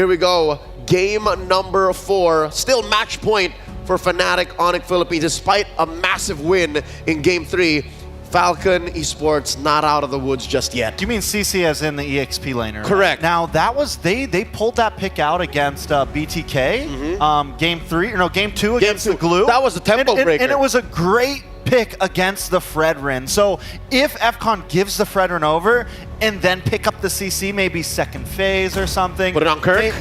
Here we go. Game number 4. Still match point for Fanatic Onic Philippines despite a massive win in Game 3. Falcon Esports not out of the woods just yet. Do you mean CC as in the EXP laner? Correct. Now that was they pulled that pick out against BTK. Game 3 or no Game 2 against the Glue. That was a tempo breaker. And it was a great pick against the Fredrin. So if FCON gives the Fredrin over and then pick up the CC, maybe second phase or something. Put it on Kirk?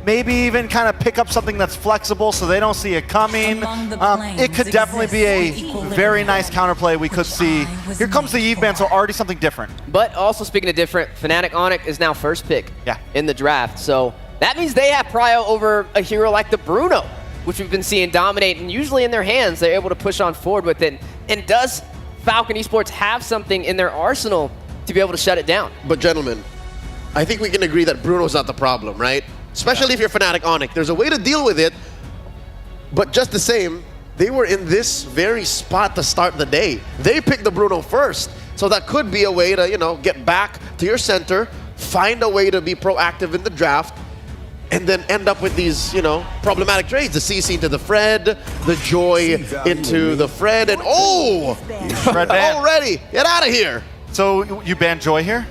Maybe even kind of pick up something that's flexible so they don't see it coming. It could definitely be a very nice counterplay we could see. Here comes the Eve ban, so already something different. But also speaking of different, Fnatic Onic is now first pick in the draft. So that means they have prio over a hero like the Bruno, which we've been seeing dominate, and usually in their hands, they're able to push on forward with it. And does Falcon Esports have something in their arsenal to be able to shut it down? But gentlemen, I think we can agree that Bruno's not the problem, right? Especially if you're Fnatic Onic. There's a way to deal with it, but just the same, they were in this very spot to start the day. They picked the Bruno first, so that could be a way to, you know, get back to your center, find a way to be proactive in the draft, and then end up with these, you know, problematic trades. The CC into the Fred, the Joy into the Fred, and Fred ban. already, get out of here. So you ban Joy here?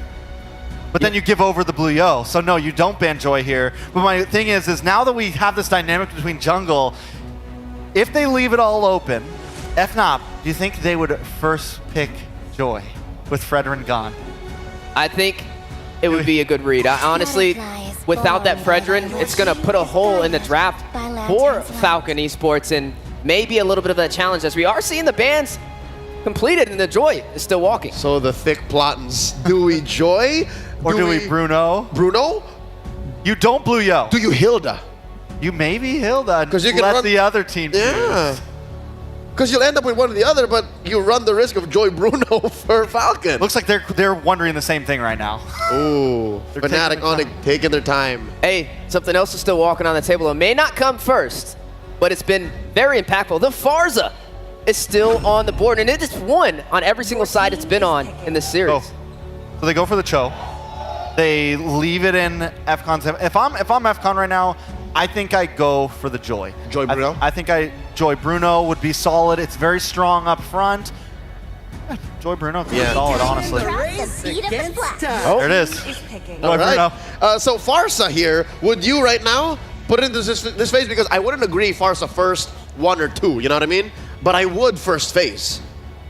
But then you give over the Blue Yo. So no, you don't ban Joy here. But my thing is now that we have this dynamic between jungle, if they leave it all open, FNOP, do you think they would first pick Joy with Fredrin gone? I think it would be a good read. Honestly, without that Fredrin, it's going to put a hole in the draft for Falcon Esports and maybe a little bit of a challenge as we are seeing the bans completed and the Joy is still walking. So the thick plottins, do we Joy? Or do we Bruno? Bruno? You don't Blue Yo. Do you Hilda? You maybe Hilda. Because you can let run the other team choose. Because you'll end up with one or the other, but you run the risk of Joy Bruno for Falcon. Looks like they're wondering the same thing right now. Ooh, Fnatic Onic taking their time. Hey, something else is still walking on the table. It may not come first, but it's been very impactful. The Farza is still on the board, and it is won on every single side it's been on in this series. Oh. So they go for the Cho. They leave it in FCON's. If I'm FCON right now, I think I go for the Joy. Joy Bruno? I think Joy Bruno would be solid. It's very strong up front. Joy Bruno could be solid, honestly. Oh. There it is. All right. So Farsa here, would you right now put it into this phase? Because I wouldn't agree Farsa first 1 or 2, you know what I mean? But I would first phase.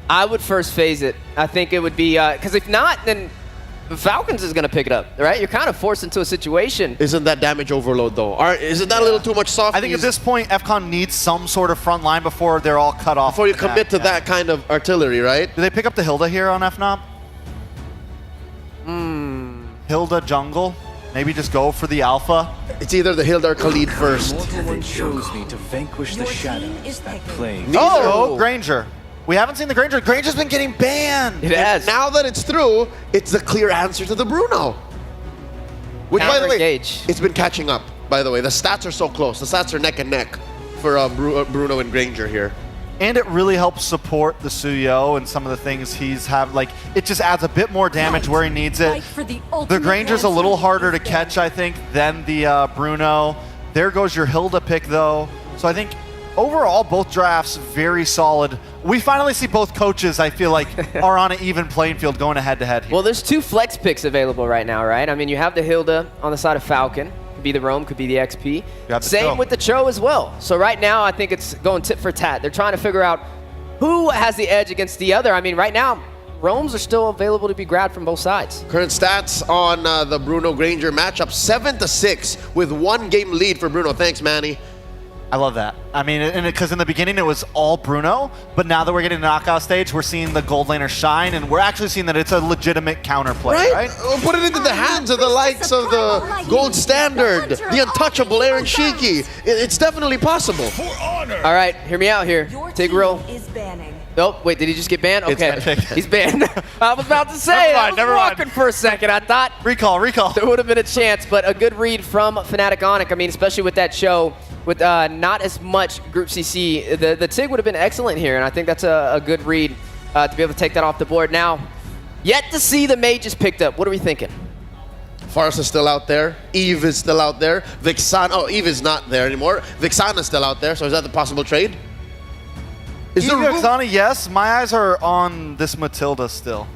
I would first phase it. I think it would be, because if not, then Falcons is going to pick it up, right? You're kind of forced into a situation. Isn't that damage overload, though? Isn't that a little too much soft? I think at this point, FCON needs some sort of front line before they're all cut off. Before you commit to that kind of artillery, right? Do they pick up the Hilda here on FNOP? Hilda jungle? Maybe just go for the alpha? It's either the Hilda or Khalid first. Heaven chose me to vanquish the shadows that plague. Oh, Granger. We haven't seen the Granger. Granger's been getting banned. It has. Now that it's through, it's the clear answer to the Bruno. Which, by the way, it's been catching up, by the way. The stats are so close. The stats are neck and neck for Bruno and Granger here. And it really helps support the Suyo and some of the things he's have. Like, it just adds a bit more damage where he needs it. The Granger's a little harder to catch, I think, than the Bruno. There goes your Hilda pick, though. So I think overall, both drafts very solid. We finally see both coaches, I feel like, are on an even playing field going head-to-head here. Well, there's 2 flex picks available right now, right? I mean, you have the Hilda on the side of Falcon. Could be the Roam, could be the XP. Same with the Cho as well. So right now, I think it's going tit for tat. They're trying to figure out who has the edge against the other. I mean, right now, Roams are still available to be grabbed from both sides. Current stats on the Bruno-Granger matchup, 7-6 with 1 game lead for Bruno. Thanks, Manny. I love that. I mean, because in the beginning it was all Bruno, but now that we're getting to knockout stage, we're seeing the gold laner shine, and we're actually seeing that it's a legitimate counterplay, right? Put it into the hands of the likes of the gold standard, the untouchable Aaron Shiki. It's definitely possible. All right, hear me out here. Tigreal is banning. Oh, wait, did he just get banned? Okay, he's banned. I was about to say, I was walking for a second. I thought recall. There would have been a chance, but a good read from Fnatic Onic. I mean, especially with that show, with not as much group CC, the TIG would have been excellent here, and I think that's a good read to be able to take that off the board. Now, yet to see the mages picked up. What are we thinking? Farce is still out there. Eve is still out there. Vixana, oh, Eve is not there anymore. Vixana is still out there, so is that the possible trade? Is there room? Vixana, yes. My eyes are on this Matilda still.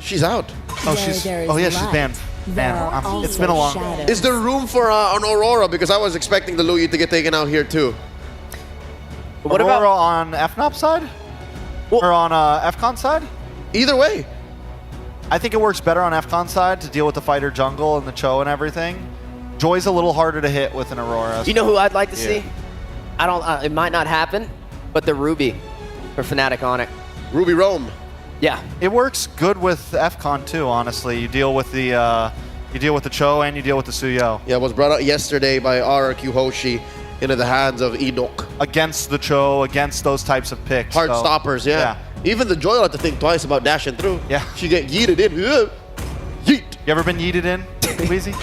She's out. Oh, she's banned. It's been a long time. Is there room for an Aurora? Because I was expecting the Louis to get taken out here too. What Aurora about on FNOP side? Or on FCON side? Either way. I think it works better on FCON side to deal with the fighter jungle and the Cho and everything. Joy's a little harder to hit with an Aurora. You know who I'd like to see? I don't. It might not happen, but the Ruby for Fnatic Onic. Ruby Rome. Yeah, it works good with FCON too. Honestly, you deal with the Cho and you deal with the Suyo. Yeah, it was brought out yesterday by RRQ Hoshi into the hands of Enoch. Against the Cho, against those types of picks. Hard stoppers, yeah. Even the Joy will have to think twice about dashing through. Yeah. She get yeeted in. Yeet. You ever been yeeted in, Weezy?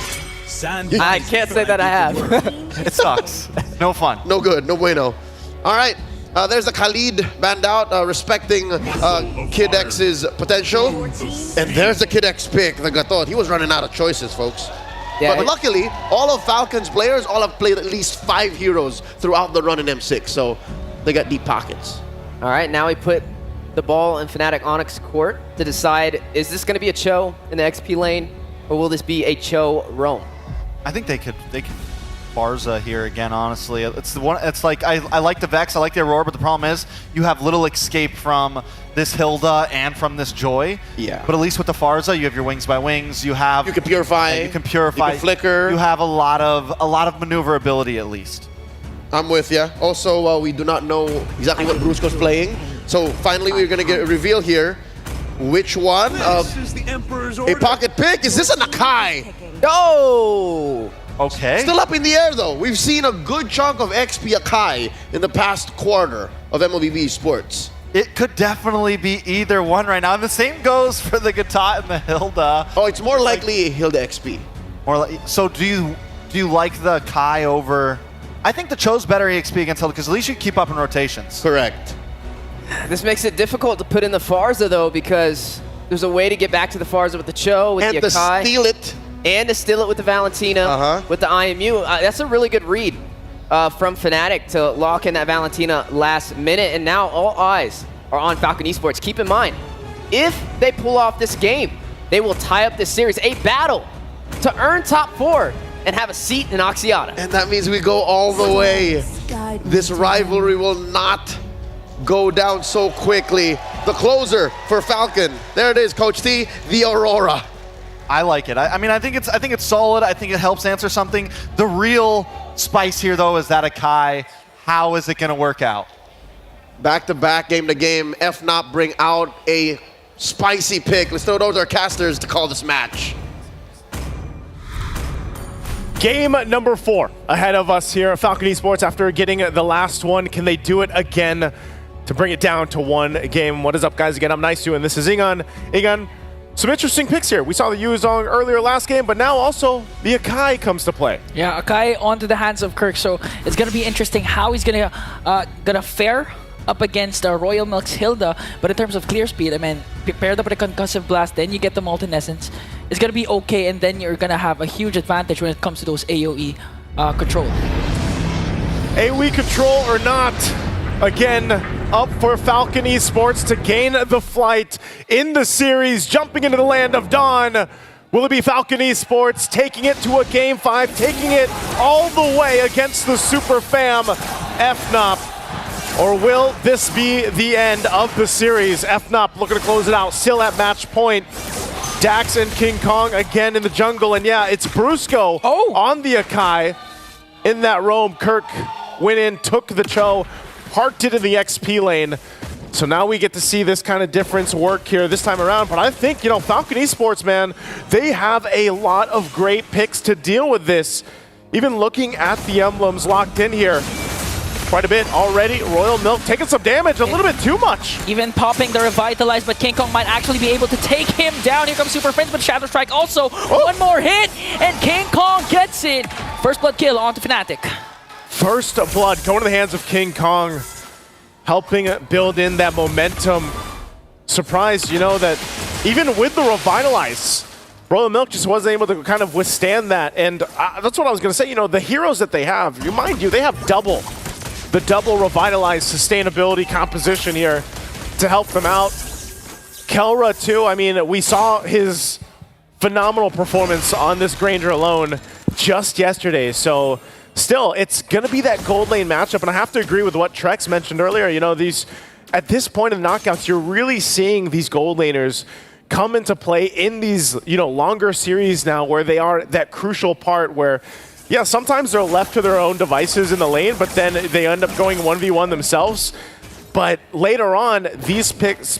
I can't say that I have. It sucks. No fun. No good. No bueno. All right. There's the Khalid banned out, respecting Kid X's potential. And there's the Kid X pick, the Gatot. He was running out of choices, folks. Yeah, but luckily, all of Falcon's players all have played at least 5 heroes throughout the run in M6, so they got deep pockets. All right, now we put the ball in Fnatic Onyx court to decide, is this going to be a Cho in the XP lane, or will this be a Cho roam? I think they could Barza here again, honestly. It's the one. It's like I like the Vex, I like the Aurora, but the problem is you have little escape from this Hilda and from this Joy. Yeah. But at least with the Farza, you have your wings by wings. You have you can purify. You can purify. You can flicker. You have a lot of maneuverability at least. I'm with you. Also, we do not know exactly what Brusco's playing, so finally we're gonna get a reveal here. Which one? A pocket pick? Is this a Nakai? No. Okay. Still up in the air though. We've seen a good chunk of XP Akai in the past quarter of MLBB Esports. It could definitely be either one right now. And the same goes for the Gatot and the Hilda. Oh, it's more likely Hilda XP. So do you like the Kai over? I think the Cho's better EXP against Hilda because at least you keep up in rotations. Correct. This makes it difficult to put in the Farza though, because there's a way to get back to the Farza with the Cho, with and the Akai. And to steal it. And to steal it with the Valentina, with the IMU. That's a really good read from Fnatic to lock in that Valentina last minute. And now all eyes are on Falcon Esports. Keep in mind, if they pull off this game, they will tie up this series. A battle to earn top 4 and have a seat in Oxiata. And that means we go all the way. This rivalry will not go down so quickly. The closer for Falcon. There it is, Coach T, the Aurora. I like it. I mean, I think it's solid. I think it helps answer something. The real spice here, though, is that Akai. How is it going to work out? Back-to-back, game-to-game, FNOP bring out a spicy pick. Let's throw those our casters to call this match. Game number 4 ahead of us here at Falcon Esports after getting the last one. Can they do it again to bring it down to 1 game? What is up, guys? Again, I'm Nice2, and this is Ingon. Ingon. Some interesting picks here. We saw the Yuzong earlier last game, but now also the Akai comes to play. Yeah, Akai onto the hands of Kirk, so it's going to be interesting how he's gonna fare up against Royal Milk's Hilda. But in terms of clear speed, I mean, paired up with a concussive blast, then you get the Molten Essence. It's going to be okay, and then you're going to have a huge advantage when it comes to those AoE control. AoE control or not, again, up for Falcon Esports to gain the flight in the series, jumping into the land of Dawn. Will it be Falcon Esports taking it to a Game 5, taking it all the way against the super fam FNOP? Or will this be the end of the series? FNOP looking to close it out, still at match point. Dax and King Kong again in the jungle, and yeah, it's Brusco on the Akai in that roam. Kirk went in, took the Cho, parked it in the XP lane. So now we get to see this kind of difference work here this time around. But I think, you know, Falcon Esports, man, they have a lot of great picks to deal with this. Even looking at the emblems locked in here, quite a bit already. Royal Milk taking some damage, a little bit too much. Even popping the Revitalize, but King Kong might actually be able to take him down. Here comes Super Friends, but Shadow Strike also. One more hit, and King Kong gets it. First blood kill onto Fnatic. First blood going to the hands of King Kong, helping build in that momentum. Surprised, you know, that even with the Revitalize, Royal Milk just wasn't able to kind of withstand that. And that's what I was going to say. You know, the heroes that they have, mind you, they have the double revitalized sustainability composition here to help them out. Kelra, too. I mean, we saw his phenomenal performance on this Granger alone just yesterday. So still, it's going to be that gold lane matchup. And I have to agree with what Trex mentioned earlier. You know, at this point in the knockouts, you're really seeing these gold laners come into play in these, you know, longer series now where they are that crucial part where, yeah, sometimes they're left to their own devices in the lane, but then they end up going 1v1 themselves. But later on, these picks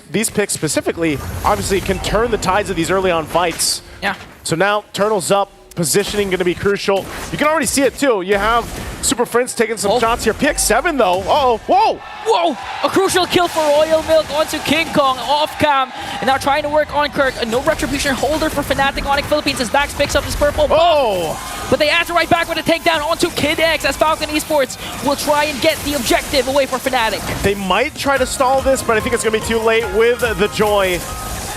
specifically, obviously can turn the tides of these early on fights. Yeah. So now Turtle's up, positioning going to be crucial. You can already see it too. You have Super Prince taking some shots here. PX7 though. Uh-oh. Whoa! Whoa! A crucial kill for Royal Milk onto King Kong off cam. And now trying to work on Kirk. A no retribution holder for Fnatic Onic Philippines as Dax picks up his purple. Oh! But they answer right back with a takedown onto Kid X as Falcon Esports will try and get the objective away from Fnatic. They might try to stall this, but I think it's going to be too late with the Joy.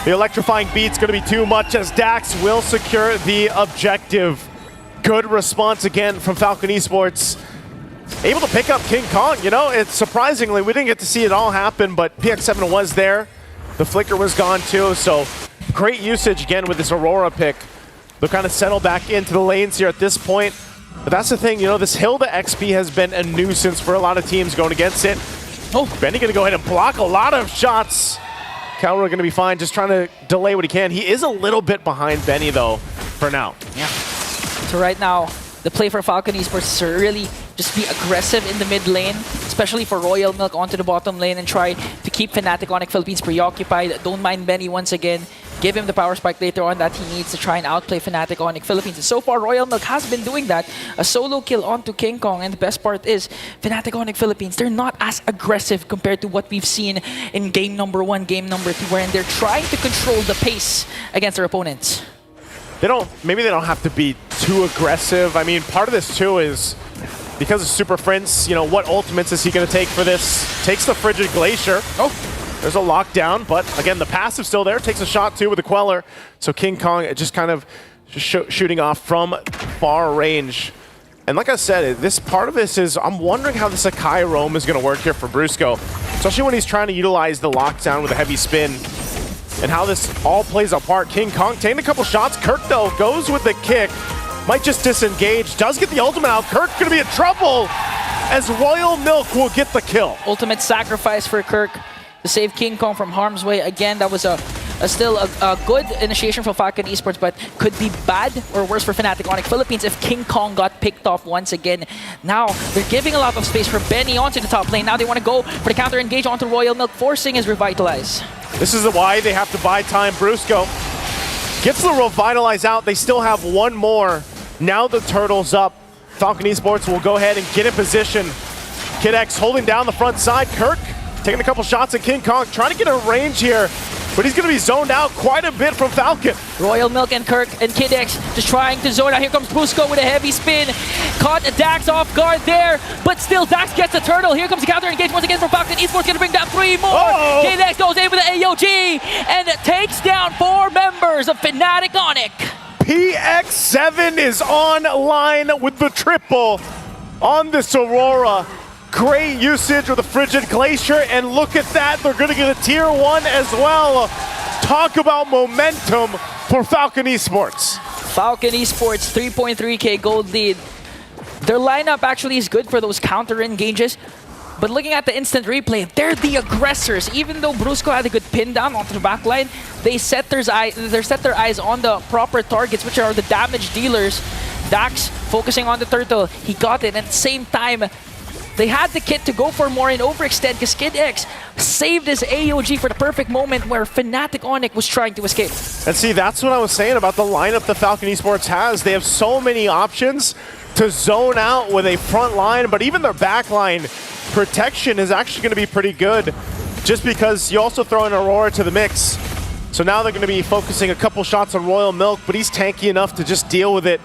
The electrifying beat's going to be too much as Dax will secure the objective. Good response again from Falcon Esports. Able to pick up King Kong. You know, it's surprisingly, we didn't get to see it all happen, but PX7 was there. The flicker was gone too, so great usage again with this Aurora pick. They'll kind of settle back into the lanes here at this point. But that's the thing, you know, this Hilda XP has been a nuisance for a lot of teams going against it. Oh, Benny going to go ahead and block a lot of shots. Calra going to be fine, just trying to delay what he can. He is a little bit behind Benny, though, for now. Yeah. So right now, the play for Falcon Esports is to really just be aggressive in the mid lane, especially for Royal Milk onto the bottom lane and try to keep Fnatic Onic Philippines preoccupied. Don't mind Benny once again. Give him the power spike later on that he needs to try and outplay Fnatic Onic Philippines. And so far, Royal Milk has been doing that. A solo kill onto King Kong. And the best part is, Fnatic Onic Philippines, they're not as aggressive compared to what we've seen in game number 1, game number 2, wherein they're trying to control the pace against their opponents. Maybe they don't have to be too aggressive. I mean, part of this too is because of Super Prince, you know, what ultimates is he going to take for this? Takes the Frigid Glacier. Oh, there's a lockdown, but again, the passive still there. Takes a shot too with the Queller. So King Kong just kind of shooting off from far range. And like I said, this part of this is, I'm wondering how the Sakai roam is going to work here for Brusco, especially when he's trying to utilize the lockdown with a heavy spin. And how this all plays apart. King Kong taking a couple shots. Kirk, though, goes with the kick. Might just disengage. Does get the ultimate out. Kirk going to be in trouble as Royal Milk will get the kill. Ultimate sacrifice for Kirk to save King Kong from harm's way. Again, that was still a good initiation for Falcon Esports, but could be bad or worse for Fnatic Onic Philippines if King Kong got picked off once again. Now, they're giving a lot of space for Benny onto the top lane. Now they want to go for the counter engage onto Royal Milk, forcing his Revitalize. This is why they have to buy time. Brusco gets the Revitalize out. They still have one more. Now the Turtle's up. Falcon Esports will go ahead and get in position. Kid X holding down the front side. Kirk taking a couple shots at King Kong, trying to get a range here, but he's going to be zoned out quite a bit from Falcon. Royal Milk and Kirk and Kid X just trying to zone out. Here comes Brusco with a heavy spin. Caught Dax off guard there, but still Dax gets the turtle. Here comes the counter engage once again from Falcon Esports, going to bring down 3 more. Kid X goes in with the AOG and takes down 4 members of Fnatic Onic. PX7 is online with the triple on this Aurora. Great usage with the Frigid Glacier, and look at that, they're going to get a tier 1 as well. Talk about momentum for Falcon Esports. Falcon Esports, 3.3k gold lead. Their lineup actually is good for those counter engages, but looking at the instant replay, they're the aggressors. Even though Brusco had a good pin down onto the backline, they set their eyes on the proper targets, which are the damage dealers. Dax focusing on the turtle, he got it, and at the same time, they had the kit to go for more and overextend because Kid X saved his AOG for the perfect moment where Fnatic Onic was trying to escape. And see, that's what I was saying about the lineup that Falcon Esports has. They have so many options to zone out with a front line, but even their back line protection is actually going to be pretty good just because you also throw in Aurora to the mix. So now they're going to be focusing a couple shots on Royal Milk, but he's tanky enough to just deal with it.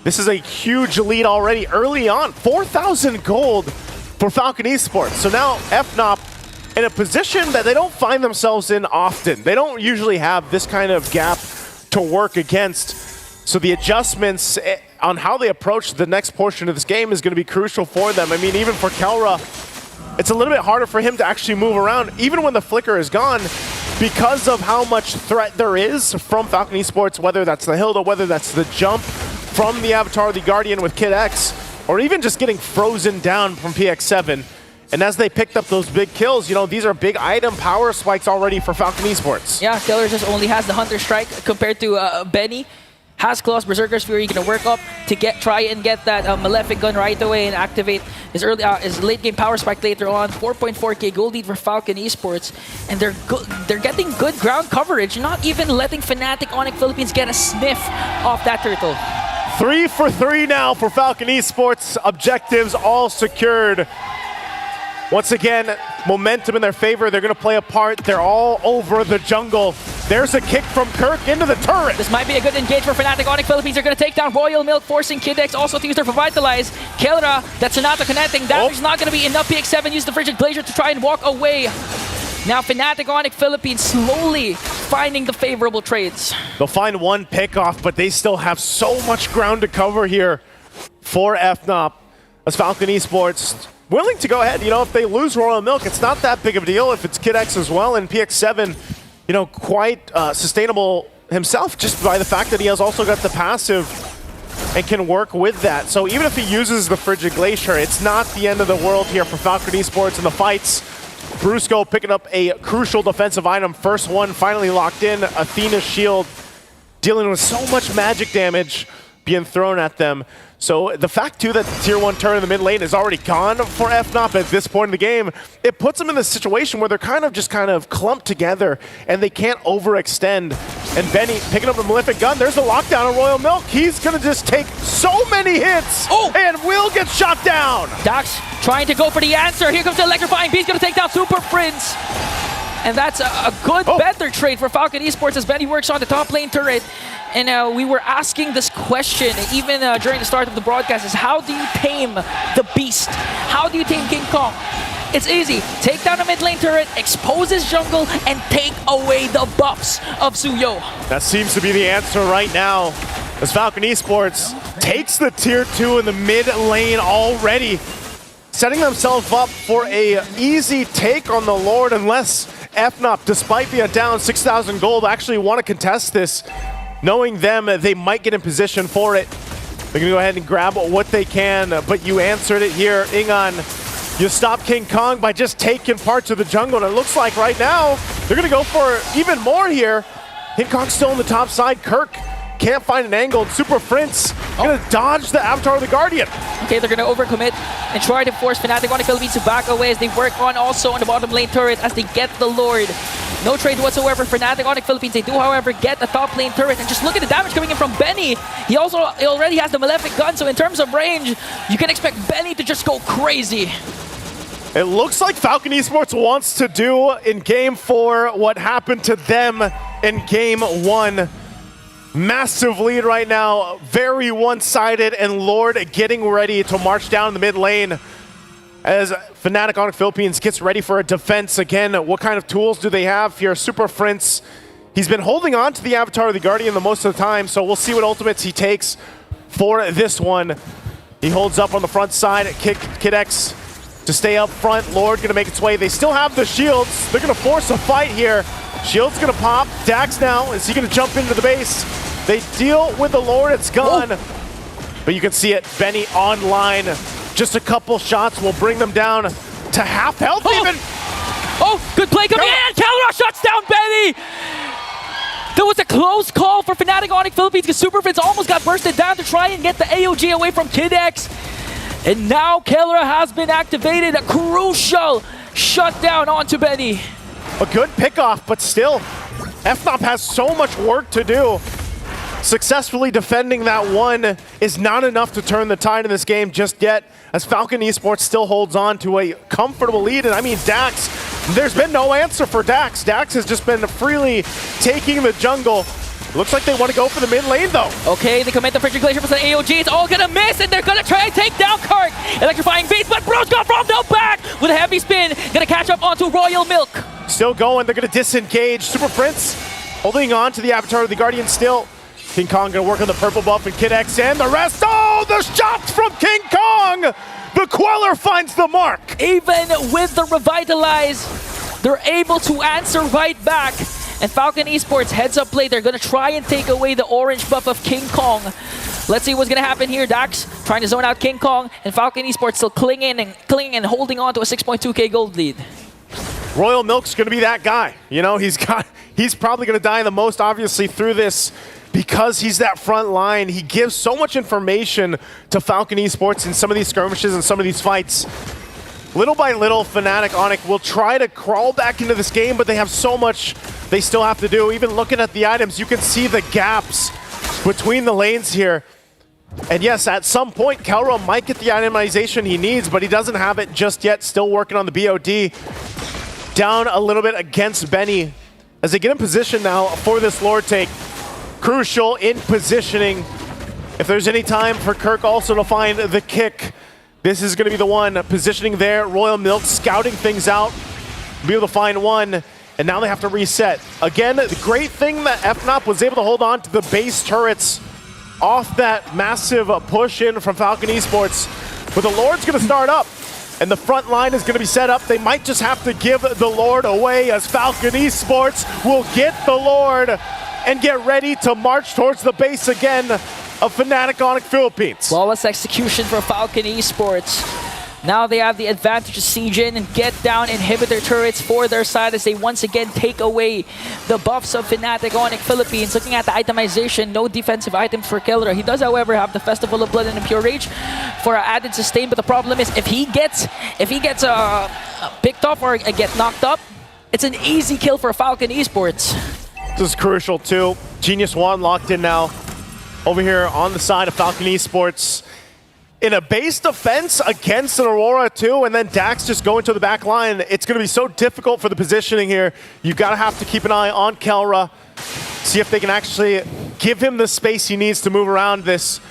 This is a huge lead already early on. 4,000 gold for Falcon Esports. So now FNOP in a position that they don't find themselves in often. They don't usually have this kind of gap to work against. So the adjustments on how they approach the next portion of this game is going to be crucial for them. I mean, even for Kelra, it's a little bit harder for him to actually move around, even when the flicker is gone, because of how much threat there is from Falcon Esports, whether that's the Hilda, whether that's the jump from the Avatar of the Guardian with Kid X, or even just getting frozen down from PX7. And as they picked up those big kills, you know, these are big item power spikes already for Falcon Esports. Yeah, Killer just only has the Hunter Strike compared to Benny. Has Claws, Berserker's Fury, gonna work up to try and get that Malefic Gun right away and activate his late game power spike later on. 4.4k gold lead for Falcon Esports, and they're getting good ground coverage, not even letting Fnatic Onic Philippines get a sniff off that turtle. 3 for 3 now for Falcon Esports. Objectives all secured. Once again, momentum in their favor. They're going to play a part. They're all over the jungle. There's a kick from Kirk into the turret. This might be a good engage for Fnatic Onic Philippines. They're going to take down Royal Milk, forcing Kid X also to use their Revitalize. Kelra, that's Sonata connecting. Damage not going to be enough. PX7 use the Frigid Glacier to try and walk away. Now Fnatic Onic Philippines slowly finding the favorable trades. They'll find one pickoff, but they still have so much ground to cover here for FNOP. As Falcon Esports willing to go ahead. You know, if they lose Royal Milk, it's not that big of a deal. If it's Kid X as well, and PX7, you know, quite sustainable himself just by the fact that he has also got the passive and can work with that. So even if he uses the Frigid Glacier, it's not the end of the world here for Falcon Esports in the fights. Brusco picking up a crucial defensive item. First one finally locked in. Athena's shield dealing with so much magic damage being thrown at them. So the fact too that the tier 1 turret in the mid lane is already gone for FNOP at this point in the game, it puts them in this situation where they're kind of clumped together and they can't overextend. And Benny picking up the Malefic Gun. There's the lockdown on Royal Milk. He's gonna just take so many hits and will get shot down. Dax trying to go for the answer. Here comes the electrifying beast, gonna take down Super Prince. And that's a good, better trade for Falcon Esports as Benny works on the top lane turret. And we were asking this question even during the start of the broadcast is how do you tame the beast? How do you tame King Kong? It's easy. Take down a mid lane turret, expose his jungle, and take away the buffs of Suyo. That seems to be the answer right now as Falcon Esports takes the tier 2 in the mid lane already, setting themselves up for a easy take on the Lord unless FNOP, despite being down 6,000 gold, actually want to contest this. Knowing them, they might get in position for it. They're going to go ahead and grab what they can, but you answered it here, Ingon. You stop King Kong by just taking parts of the jungle, and it looks like right now they're going to go for even more here. King Kong's still on the top side. Kirk can't find an angle. Super Prince going to dodge the Avatar of the Guardian. Okay, they're going to overcommit and try to force Fnatic Onic Philippines to back away as they work on also on the bottom lane turret as they get the Lord. No trade whatsoever for Fnatic Onic Philippines. They do, however, get the top lane turret. And just look at the damage coming in from Benny. He already has the Malefic Gun, so in terms of range, you can expect Benny to just go crazy. It looks like Falcon Esports wants to do in Game 4 what happened to them in Game 1. Massive lead right now, very one-sided, and Lord getting ready to march down the mid lane as Fnatic Onic Philippines gets ready for a defense. Again, what kind of tools do they have here? Super Prince, he's been holding on to the Avatar of the Guardian the most of the time, so we'll see what ultimates he takes for this one. He holds up on the front side, Kid X to stay up front. Lord gonna make its way. They still have the shields. They're gonna force a fight here. Shield's gonna pop. Dax now, is he gonna jump into the base? They deal with the Lord, it's gone. But you can see it, Benny online. Just a couple shots will bring them down to half health even. Good play coming in. Kelra shuts down Benny. There was a close call for Fnatic Onic Philippines because Super Prince almost got bursted down to try and get the AOG away from Kid X. And now Kelra has been activated. A crucial shutdown onto Benny. A good pickoff, but still, FNOP has so much work to do. Successfully defending that one is not enough to turn the tide in this game just yet, as Falcon Esports still holds on to a comfortable lead. And I mean, Dax, there's been no answer for Dax. Dax has just been freely taking the jungle. Looks like they want to go for the mid lane though. Okay, they commit the Frigid Glacier for the AOG. It's all gonna miss, and they're gonna try and take down Kirk. Electrifying beast, but Brusco from the back with a heavy spin. Gonna catch up onto Royal Milk. Still going, they're gonna disengage. Super Prince Holding on to the Avatar of the Guardian still. King Kong gonna work on the purple buff and Kid X and the rest. Oh, the shots from King Kong! The Queller finds the mark! Even with the Revitalize, they're able to answer right back. And Falcon Esports heads up play. They're gonna try and take away the orange buff of King Kong. Let's see what's gonna happen here. Dax trying to zone out King Kong, and Falcon Esports still clinging and holding on to a 6.2k gold lead. Royal Milk's gonna be that guy. You know, he's probably gonna die the most, obviously, through this because he's that front line. He gives so much information to Falcon Esports in some of these skirmishes and some of these fights. Little by little, Fnatic Onic will try to crawl back into this game, but they have so much they still have to do. Even looking at the items, you can see the gaps between the lanes here. And yes, at some point, Kelra might get the itemization he needs, but he doesn't have it just yet. Still working on the BOD. Down a little bit against Benny as they get in position now for this Lord take. Crucial in positioning. If there's any time for Kirk also to find the kick, this is going to be the one. Positioning there, Royal Milk scouting things out, be able to find one, and now they have to reset. Again, the great thing that FNOP was able to hold on to the base turrets off that massive push in from Falcon Esports. But the Lord's going to start up, and the front line is going to be set up. They might just have to give the Lord away as Falcon Esports will get the Lord and get ready to march towards the base again of Fnatic Onic Philippines. Flawless execution for Falcon Esports. Now they have the advantage to siege in and get down inhibitor turrets for their side as they once again take away the buffs of Fnatic Onic Philippines. Looking at the itemization, no defensive items for Kelra. He does, however, have the Festival of Blood and the Pure Rage for added sustain, but the problem is if he gets picked off or get knocked up, it's an easy kill for Falcon Esports. This is crucial too. Genius One locked in now. Over here on the side of Falcon Esports. In a base defense against an Aurora too, and then Dax just going to the back line. It's going to be so difficult for the positioning here. You've got to have to keep an eye on Kelra. See if they can actually give him the space he needs to move around this.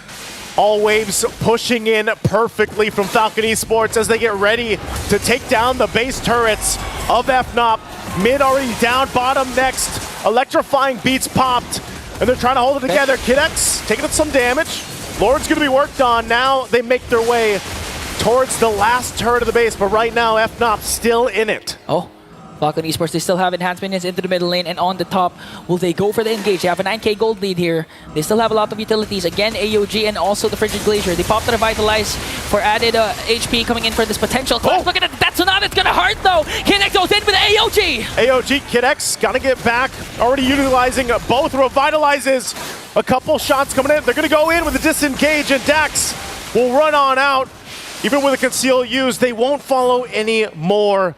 All waves pushing in perfectly from Falcon Esports as they get ready to take down the base turrets of FNOP. Mid already down, bottom next. Electrifying beats popped. And they're trying to hold it together. Kid X taking up some damage. Lord's going to be worked on. Now they make their way towards the last turret of the base. But right now, FNOP still in it. Oh, Falcon Esports, they still have enhanced minions into the middle lane and on the top. Will they go for the engage? They have a 9k gold lead here. They still have a lot of utilities. Again, AOG and also the Frigid Glacier. They popped the Revitalize for added HP coming in for this potential clash. Oh. Look at it, that's not, it's gonna hurt though. Kid X goes in with the AOG. AOG, Kid X, gotta get back. Already utilizing both Revitalizes. A couple shots coming in. They're gonna go in with a disengage and Dax will run on out. Even with a conceal use, they won't follow any more.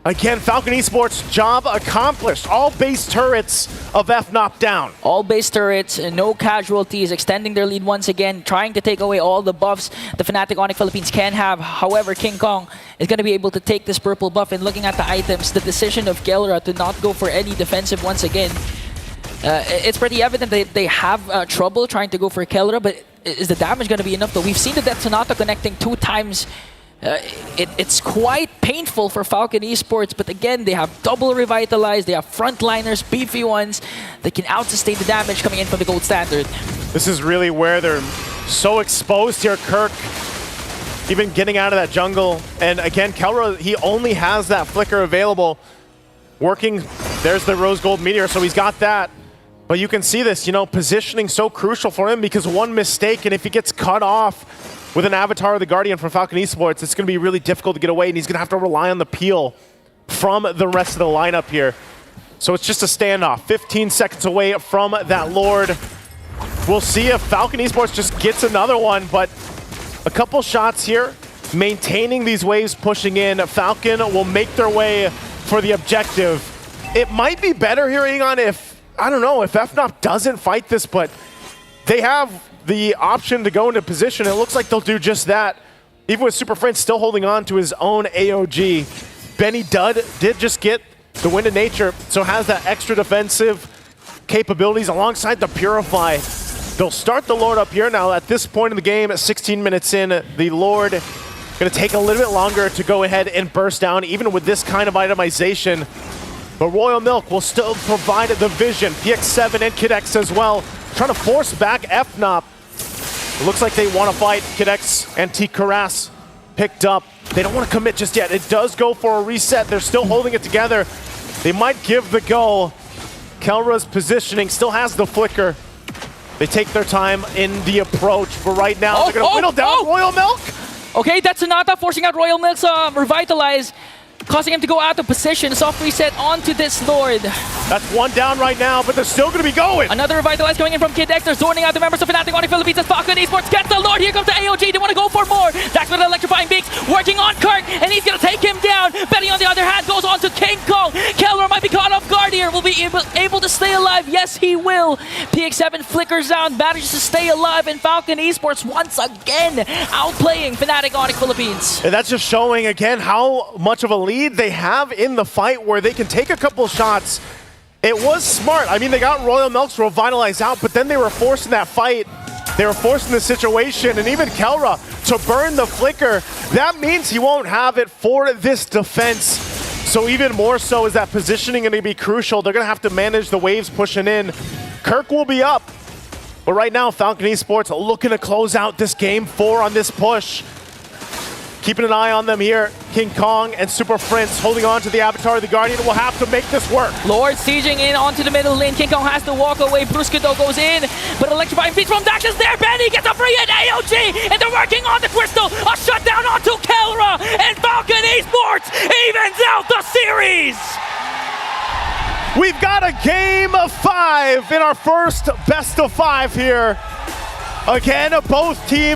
Again, Falcon Esports, job accomplished. All base turrets of FNOP down. All base turrets, no casualties, extending their lead once again, trying to take away all the buffs the Fnatic Onic Philippines can have. However, King Kong is going to be able to take this purple buff, and looking at the items, the decision of Kelra to not go for any defensive once again, it's pretty evident that they have trouble trying to go for Kelra, but is the damage going to be enough though? We've seen the Death Sonata connecting 2 times. It's quite painful for Falcon Esports, but again, they have double Revitalize, they have frontliners, beefy ones that can out-sustain the damage coming in from the gold standard. This is really where they're so exposed here. Kirk even getting out of that jungle. And again, Kelra, he only has that flicker available. Working, there's the Rose Gold Meteor, so he's got that. But you can see this, you know, positioning so crucial for him because one mistake, and if he gets cut off with an Avatar of the Guardian from Falcon Esports, it's going to be really difficult to get away, and he's going to have to rely on the peel from the rest of the lineup here. So it's just a standoff. 15 seconds away from that Lord. We'll see if Falcon Esports just gets another one, but a couple shots here, maintaining these waves, pushing in. Falcon will make their way for the objective. It might be better here, Egon, if, I don't know, if FNOP doesn't fight this, but they have the option to go into position. It looks like they'll do just that. Even with Super Friend still holding on to his own AOG. Benny did just get the Wind of Nature, so has that extra defensive capabilities alongside the Purify. They'll start the Lord up here now. At this point in the game, at 16 minutes in, the Lord going to take a little bit longer to go ahead and burst down. Even with this kind of itemization, But Royal Milk will still provide the vision. PX7 and Kid X as well. Trying to force back FNOP. It looks like they want to fight. Kid X and T. Karas picked up. They don't want to commit just yet. It does go for a reset. They're still holding it together. They might give the go. Kelra's positioning still has the flicker. They take their time in the approach, but right now they're going to whittle down Royal Milk. Okay, that's Sonata forcing out Royal Milk's Revitalize, causing him to go out of position. Soft reset onto this Lord. That's one down right now, but they're still going to be going. Another Revitalize coming in from Kid X. They're zoning out the members of Fanatic Onic Philippines as Falcon Esports gets the Lord. Here comes the AOG. They want to go for more. That's with Electrifying Beaks working on Kirk, and he's going to take him down. Betty, on the other hand, goes on to King Kong. Kelra might be caught off guard here. Will be able to stay alive. Yes, he will. PX7 flickers down, manages to stay alive, and Falcon Esports once again outplaying Fanatic Onic Philippines. And that's just showing again how much of a lead they have in the fight where they can take a couple shots. It was smart. I mean, they got Royal Milk's Revitalize out, but then they were forced in that fight. They were forced in the situation, and even Kelra to burn the flicker. That means he won't have it for this defense. So even more so is that positioning going to be crucial. They're going to have to manage the waves pushing in. Kirk will be up. But right now, Falcon Esports looking to close out this game 4 on this push. Keeping an eye on them here. King Kong and Super Prince holding on to the Avatar. The Guardian will have to make this work. Lord sieging in onto the middle lane. King Kong has to walk away. Bruskado goes in, but Electrifying Beats from Dax is there. Benny gets a free hit. AOG, and they're working on the Crystal. A shutdown onto Kelra, and Falcon Esports evens out the series. We've got a game of 5 in our first best of 5 here. Again, both teams